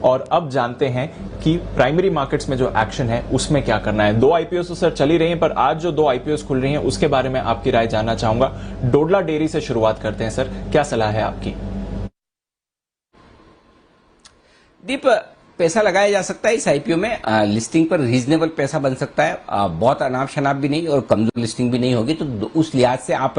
और अब जानते हैं कि प्राइमरी मार्केट्स में जो एक्शन है उसमें क्या करना है। 2 आईपीओ तो सर चल ही रही हैं, पर आज जो 2 आईपीओ खुल रही हैं उसके बारे में आपकी राय जानना चाहूंगा। डोडला डेयरी से शुरुआत करते हैं सर, क्या सलाह है आपकी? दीप, पैसा लगाया जा सकता है इस आईपीओ में। लिस्टिंग पर रीजनेबल पैसा बन सकता है, बहुत अनाप शनाप भी नहीं और कमजोर लिस्टिंग भी नहीं होगी, तो उस लिहाज से आप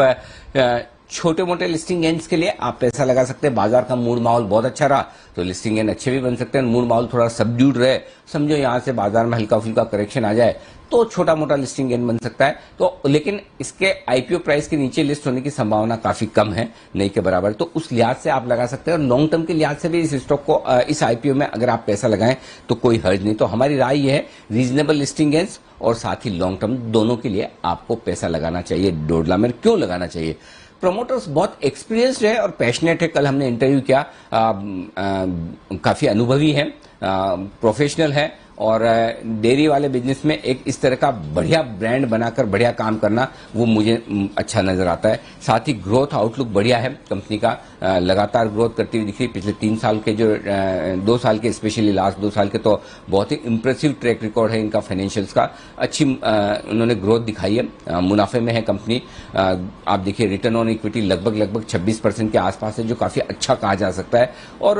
छोटे मोटे लिस्टिंग गेंस के लिए आप पैसा लगा सकते हैं। बाजार का मूड माहौल बहुत अच्छा रहा तो लिस्टिंग गेन अच्छे भी बन सकते हैं। मूड माहौल थोड़ा सबड्यूड रहे, समझो यहां से बाजार में हल्का फुल्का करेक्शन आ जाए तो छोटा मोटा लिस्टिंग गेन बन सकता है। तो लेकिन इसके आईपीओ प्राइस के नीचे लिस्ट होने की संभावना काफी कम है, नहीं के बराबर, तो उस लिहाज से आप लगा सकते हैं। और लॉन्ग टर्म के लिहाज से भी इस स्टॉक को, इस आईपीओ में अगर आप पैसा लगाएं तो कोई हर्ज नहीं। तो हमारी राय यह है, रीजनेबल लिस्टिंग गेन्स और साथ ही लॉन्ग टर्म दोनों के लिए आपको पैसा लगाना चाहिए डोडला में। क्यों लगाना चाहिए? प्रमोटर्स बहुत एक्सपीरियंस्ड है और पैशनेट है। कल हमने इंटरव्यू किया, काफी अनुभवी है, प्रोफेशनल है और डेयरी वाले बिजनेस में एक इस तरह का बढ़िया ब्रांड बनाकर बढ़िया काम करना वो मुझे अच्छा नजर आता है। साथ ही ग्रोथ आउटलुक बढ़िया है कंपनी का, लगातार ग्रोथ करती हुई दिख रही। पिछले 3 साल के जो 2 साल के, स्पेशली लास्ट 2 साल के, तो बहुत ही इंप्रेसिव ट्रैक रिकॉर्ड है इनका फाइनेंशियल्स का। अच्छी उन्होंने ग्रोथ दिखाई है, मुनाफे में है कंपनी। आप देखिए रिटर्न ऑन इक्विटी लगभग 26% के आसपास है, जो काफी अच्छा कहा जा सकता है। और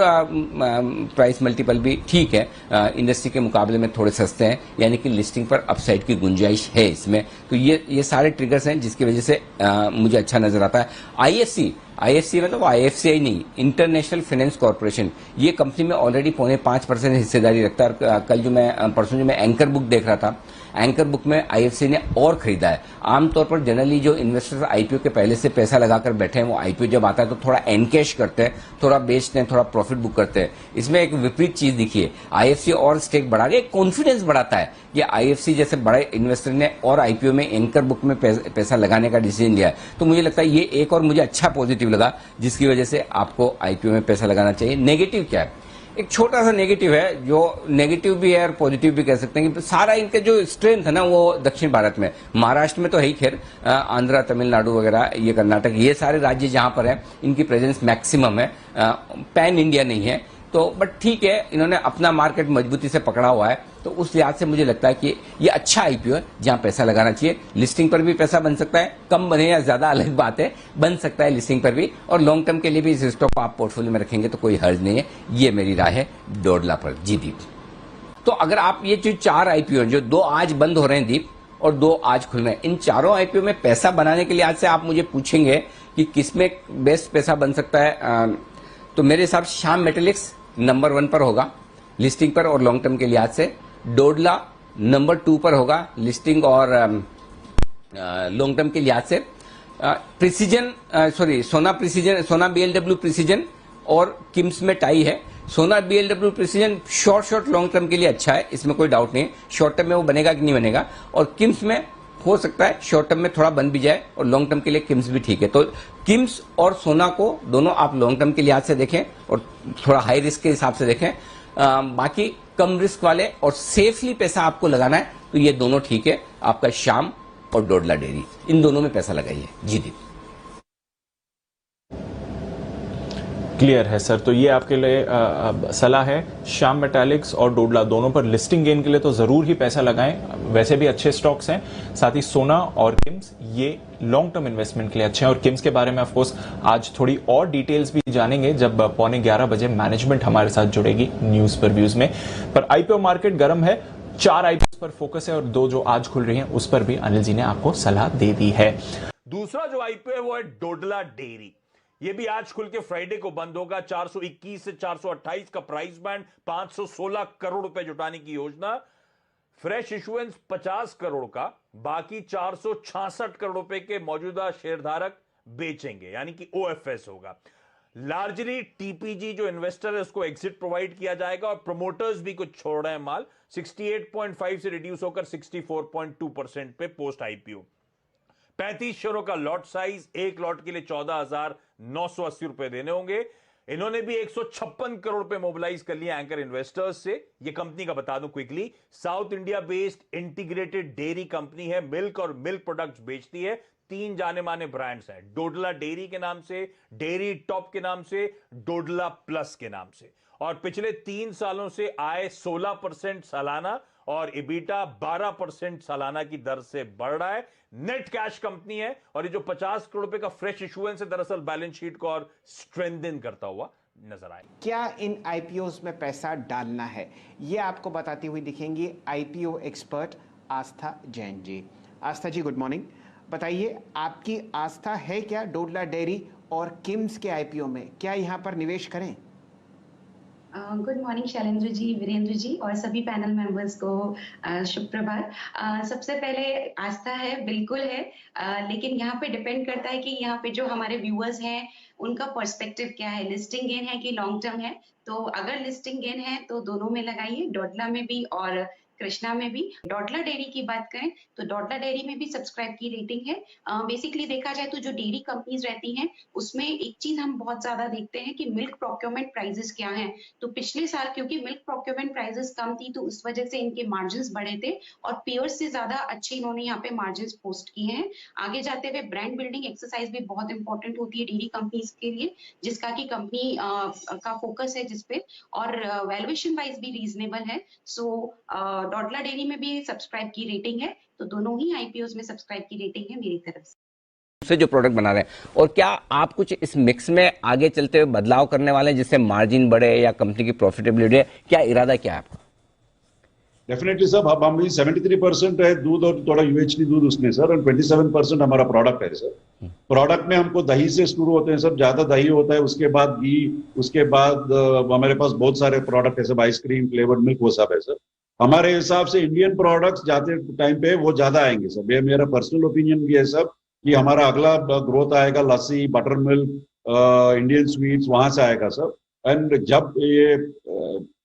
प्राइस मल्टीपल भी ठीक है, इंडस्ट्री के मुकाबले में थोड़े सस्ते हैं, यानी कि लिस्टिंग पर अपसाइड की गुंजाइश है इसमें। तो ये सारे ट्रिगर्स हैं जिसकी वजह से मुझे अच्छा नजर आता है। आईएफसी मतलब आईएफसीआई नहीं, इंटरनेशनल फाइनेंस कॉर्पोरेशन, ये कंपनी में ऑलरेडी 5.5% हिस्सेदारी रखता है। कल परसों जो मैं एंकर बुक देख रहा था, एंकर बुक में आईएफसी ने और खरीदा है। आमतौर पर जनरली जो इन्वेस्टर्स आईपीओ के पहले से पैसा लगाकर बैठे हैं, वो आईपीओ जब आता है तो थोड़ा एनकैश करते हैं, थोड़ा बेचते हैं, थोड़ा प्रॉफिट बुक करते हैं। इसमें एक विपरीत चीज दिखी है, आईएफसी और स्टेक बढ़ा के कॉन्फिडेंस बढ़ाता है कि आईएफसी जैसे बड़े इन्वेस्टर ने और आईपीओ में एंकर बुक में पैसा लगाने का डिसीजन लिया है। तो मुझे लगता है ये एक और मुझे अच्छा पॉजिटिव लगा, जिसकी वजह से आपको आईपीओ में पैसा लगाना चाहिए। नेगेटिव क्या है? एक छोटा सा नेगेटिव है, जो नेगेटिव भी है और पॉजिटिव भी कह सकते हैं, कि सारा इनके जो स्ट्रेंथ है ना वो दक्षिण भारत में, महाराष्ट्र में तो है ही, खैर आंध्र, तमिलनाडु वगैरह, ये कर्नाटक, ये सारे राज्य जहां पर है इनकी प्रेजेंस मैक्सिमम है, पैन इंडिया नहीं है। तो बट ठीक है, इन्होंने अपना मार्केट मजबूती से पकड़ा हुआ है, तो उस लिहाज से मुझे लगता है कि ये अच्छा आईपीओ है जहां पैसा लगाना चाहिए। लिस्टिंग पर भी पैसा बन सकता है, कम बने या ज्यादा अलग बात है, बन सकता है लिस्टिंग पर भी। और लॉन्ग टर्म के लिए भी इस स्टॉक को आप पोर्टफोलियो में रखेंगे तो कोई हर्ज नहीं है। ये मेरी राय है डोडला पर। जी दीप, तो अगर आप ये जो 4 आईपीओ जो 2 आज बंद हो रहे हैं दीप और 2 आज खुल रहे हैं, इन चारों आईपीओ में पैसा बनाने के लिए आज से आप मुझे पूछेंगे कि किसमें बेस्ट पैसा बन सकता है, तो मेरे हिसाब से श्याम मेटेलिक्स नंबर 1 पर होगा लिस्टिंग पर और लॉन्ग टर्म के लिहाज से। डोडला नंबर 2 पर होगा लिस्टिंग और लॉन्ग टर्म के लिहाज से। सोना बीएलडब्ल्यू प्रिसीजन और किम्स में टाई है। सोना BLW precision short long term के लिए अच्छा है, इसमें कोई डाउट नहीं है। शॉर्ट टर्म में वो बनेगा कि नहीं बनेगा, और किम्स में हो सकता है शॉर्ट टर्म में थोड़ा बन भी जाए और लॉन्ग टर्म के लिए किम्स भी ठीक है। तो किम्स और सोना को दोनों आप लॉन्ग टर्म के लिहाज से देखें और थोड़ा हाई रिस्क के हिसाब से देखें। बाकी कम रिस्क वाले और सेफली पैसा आपको लगाना है तो ये दोनों ठीक है, आपका श्याम और डोडला डेयरी, इन दोनों में पैसा लगाइए। जी दीप, क्लियर है सर। तो ये आपके लिए सलाह है, श्याम मेटालिक्स और डोडला दोनों पर लिस्टिंग गेन के लिए तो जरूर ही पैसा लगाएं, वैसे भी अच्छे स्टॉक्स हैं। साथ ही सोना और किम्स ये लॉन्ग टर्म इन्वेस्टमेंट के लिए अच्छे हैं। और किम्स के बारे में ऑफकोर्स आज थोड़ी और डिटेल्स भी जानेंगे जब 11:15 बजे मैनेजमेंट हमारे साथ जुड़ेगी न्यूज पर व्यूज में। पर आईपीओ मार्केट गर्म है, 4 आईपीओ पर फोकस है और 2 जो आज खुल रही हैं उस पर भी अनिल जी ने आपको सलाह दे दी है। दूसरा जो आईपीओ है वो है डोडला डेयरी। ये भी आज खुल के फ्राइडे को बंद होगा। 421 से 428 का प्राइस बैंड, 516 करोड़ रुपए जुटाने की योजना, फ्रेश इशुएंस 50 करोड़ का, बाकी 466 करोड़ रुपए के मौजूदा शेयरधारक बेचेंगे, यानी कि ओएफएस होगा। लार्जली टीपीजी जो इन्वेस्टर है उसको एग्जिट प्रोवाइड किया जाएगा और प्रमोटर्स भी कुछ छोड़ रहे हैं माल। 68.5 से रिड्यूस होकर 64.2% पे पोस्ट आईपीओ। 35 शेयरों का लॉट साइज, एक लॉट के लिए 14,980 रुपए देने होंगे। इन्होंने भी 156 करोड़ रुपए मोबिलाइज कर लिया एंकर इन्वेस्टर्स से। ये कंपनी का बता दूं quickly, south India based integrated dairy company है, मिल्क और मिल्क प्रोडक्ट्स बेचती है। 3 जाने माने ब्रांड्स हैं, डोडला डेयरी के नाम से, डेयरी टॉप के नाम से, डोडला प्लस के नाम से। और पिछले 3 सालों से आय 16% सालाना और इबीटा 12% सालाना की दर से बढ़ रहा है। नेट कैश कंपनी है और ये जो 50 करोड़ रुपए का फ्रेश इशुएंस है दरअसल बैलेंस शीट को और स्ट्रेंथन करता हुआ नजर आए। क्या इन आईपीओस में पैसा डालना है, ये आपको बताती हुई दिखेंगी आईपीओ एक्सपर्ट आस्था जैन जी। आस्था जी, गुड मॉर्निंग। बताइए, आपकी आस्था है क्या डोडला डेयरी और किम्स के आईपीओ में? क्या यहाँ पर निवेश करें? गुड मॉर्निंग शैलेंद्र जी, वीरेंद्र जी और सभी पैनल मेंबर्स को शुभ प्रभात। सबसे पहले आस्था है, बिल्कुल है, लेकिन यहाँ पे डिपेंड करता है कि यहाँ पे जो हमारे व्यूअर्स हैं उनका पर्सपेक्टिव क्या है, लिस्टिंग गेन है कि लॉन्ग टर्म है। तो अगर लिस्टिंग गेन है तो दोनों में लगाइए, डोडला में भी और कृष्णा में भी। डोडला डेयरी की बात करें तो डोडला डेयरी में भी सब्सक्राइब की रेटिंग है। बेसिकली देखा जाए तो जो डेयरी कंपनीज रहती हैं उसमें एक चीज हम बहुत ज्यादा देखते हैं कि मिल्क प्रोक्योरमेंट प्राइसेस क्या हैं। तो पिछले साल क्योंकि मिल्क प्रोक्योरमेंट प्राइसेस कम थी तो उस वजह से इनके मार्जिन बढ़े थे और पीयर्स से ज्यादा अच्छे इन्होंने यहाँ पे मार्जिन पोस्ट किए हैं। आगे जाते हुए ब्रांड बिल्डिंग एक्सरसाइज भी बहुत इंपॉर्टेंट होती है डेयरी कंपनीज के लिए, जिसका की कंपनी का फोकस है जिसपे, और वैल्यूएशन वाइज भी रीजनेबल है। सो डोडला डेयरी में भी सब्सक्राइब की रेटिंग है, तो दोनों ही आईपीओस में सब्सक्राइब की रेटिंग है मेरी तरफ से। जो प्रोडक्ट बना रहे हैं, और क्या आप कुछ इस मिक्स में आगे चलते हुए बदलाव करने वाले हैं जिससे मार्जिन बढ़े या कंपनी की प्रॉफिटेबिलिटी है? क्या इरादा क्या है आपका? डेफिनेटली सर, अब हम 73% है दूध और थोड़ा यूएचडी दूध उसमें सर, और 27% हमारा प्रोडक्ट है सर। प्रोडक्ट में हमको दही से शुरू होते हैं सर, ज्यादा दही होता है, उसके बाद घी, उसके बाद हमारे पास बहुत सारे प्रोडक्ट है सब, आइसक्रीम, फ्लेवर्ड मिल्क, वो सब है सर। हमारे हिसाब से इंडियन प्रोडक्ट्स जाते टाइम पे वो ज्यादा आएंगे सर, ये मेरा पर्सनल ओपिनियन भी है सब, कि हमारा अगला ग्रोथ आएगा लस्सी, बटर मिल्क, इंडियन स्वीट्स, वहां से आएगा सर। एंड जब ये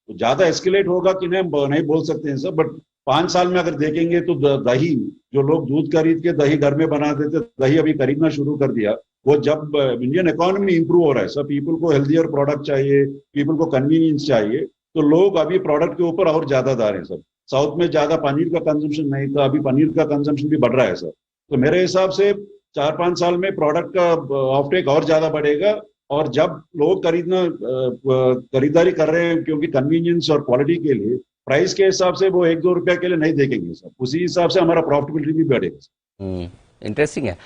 ज्यादा एस्केलेट होगा कि नहीं बोल सकते हैं सर, बट 5 साल में अगर देखेंगे तो दही, जो लोग दूध खरीद के दही घर में बना देते, दही अभी खरीदना शुरू कर दिया। वो जब इंडियन इकोनॉमी इंप्रूव हो रहा है सर, पीपल को हेल्थियर प्रोडक्ट चाहिए, पीपल को कन्वीनियंस चाहिए, तो लोग अभी प्रोडक्ट के ऊपर और ज्यादा जा रहे हैं सर। साउथ में ज्यादा पनीर का कंजम्पशन नहीं था, अभी पनीर का कंजम्पशन भी बढ़ रहा है सर। तो मेरे हिसाब से 4-5 साल में प्रोडक्ट का ऑफटेक और ज्यादा बढ़ेगा, और जब लोग खरीदारी कर रहे हैं क्योंकि कन्वीनियंस और क्वालिटी के लिए, प्राइस के हिसाब से वो 1-2 रुपया के लिए नहीं देखेंगे सर, उसी हिसाब से हमारा प्रॉफिटेबिलिटी भी बढ़ेगा। इंटरेस्टिंग है।